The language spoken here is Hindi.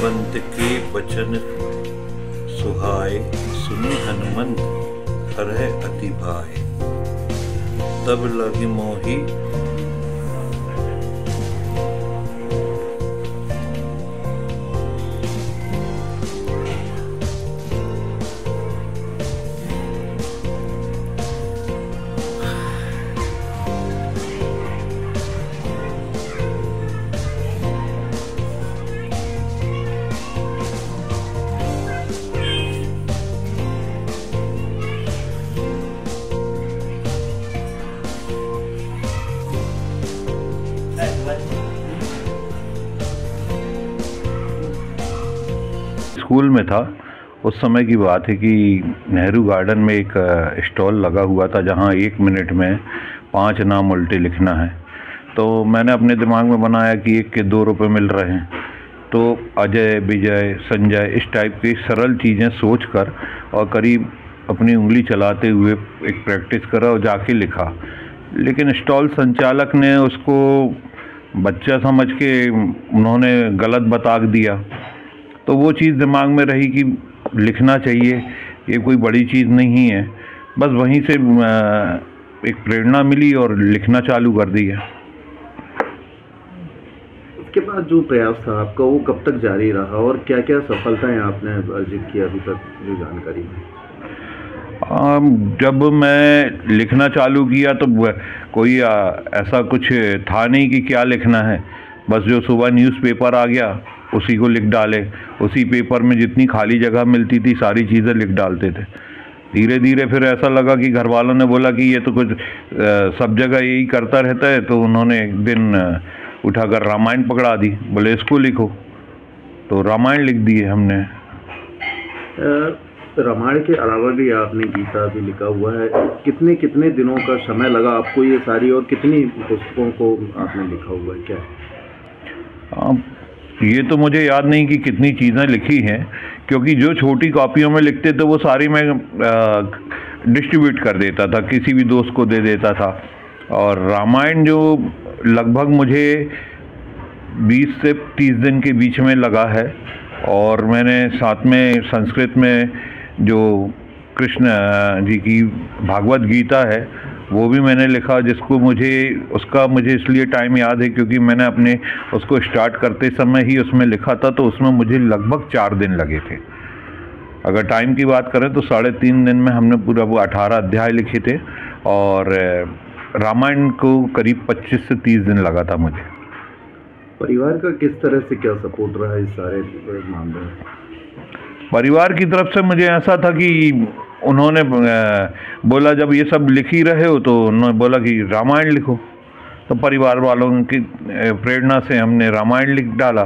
बलवंत के बचन सुहाए, सुनि हनुमंत हरहि अति भाए। तब लगी मोहि स्कूल में था उस समय की बात है कि नेहरू गार्डन में एक स्टॉल लगा हुआ था जहां 1 मिनट में 5 नाम उल्टे लिखना है। तो मैंने अपने दिमाग में बनाया कि 1 के 2 रुपये मिल रहे हैं, तो अजय, विजय, संजय इस टाइप की सरल चीज़ें सोचकर और करीब अपनी उंगली चलाते हुए एक प्रैक्टिस करा और जाके लिखा। लेकिन स्टॉल संचालक ने उसको बच्चा समझ के उन्होंने गलत बता दिया। तो वो चीज़ दिमाग में रही कि लिखना चाहिए, ये कोई बड़ी चीज़ नहीं है। बस वहीं से एक प्रेरणा मिली और लिखना चालू कर दिया। उसके बाद जो प्रयास था आपका वो कब तक जारी रहा और क्या क्या सफलताएं आपने अर्जित की अभी तक जो जानकारी है? जब मैं लिखना चालू किया तो कोई ऐसा कुछ था नहीं कि क्या लिखना है। बस जो सुबह न्यूज़पेपर आ गया उसी को लिख डाले, उसी पेपर में जितनी खाली जगह मिलती थी सारी चीज़ें लिख डालते थे। धीरे धीरे फिर ऐसा लगा कि घर वालों ने बोला कि ये तो कुछ सब जगह यही करता रहता है, तो उन्होंने एक दिन उठाकर रामायण पकड़ा दी, बोले इसको लिखो। तो रामायण लिख दिए हमने। रामायण के अलावा भी आपने गीता भी लिखा हुआ है। कितने कितने दिनों का समय लगा आपको ये सारी, और कितनी पुस्तकों को आपने लिखा हुआ है क्या? ये तो मुझे याद नहीं कि कितनी चीज़ें लिखी हैं, क्योंकि जो छोटी कॉपियों में लिखते थे वो सारी मैं डिस्ट्रीब्यूट कर देता था, किसी भी दोस्त को दे देता था। और रामायण जो लगभग मुझे 20 से 30 दिन के बीच में लगा है। और मैंने साथ में संस्कृत में जो कृष्ण जी की भागवत गीता है वो भी मैंने लिखा, जिसको मुझे इसलिए टाइम याद है क्योंकि मैंने अपने उसको स्टार्ट करते समय ही उसमें लिखा था, तो उसमें मुझे लगभग 4 दिन लगे थे। अगर टाइम की बात करें तो 3.5 दिन में हमने पूरा वो 18 अध्याय लिखे थे। और रामायण को करीब 25 से 30 दिन लगा था मुझे। परिवार का किस तरह से क्या सपोर्ट रहा इस सारे मामले में? परिवार की तरफ से मुझे ऐसा था कि उन्होंने बोला जब ये सब लिख ही रहे हो तो उन्होंने बोला कि रामायण लिखो। तो परिवार वालों की प्रेरणा से हमने रामायण लिख डाला।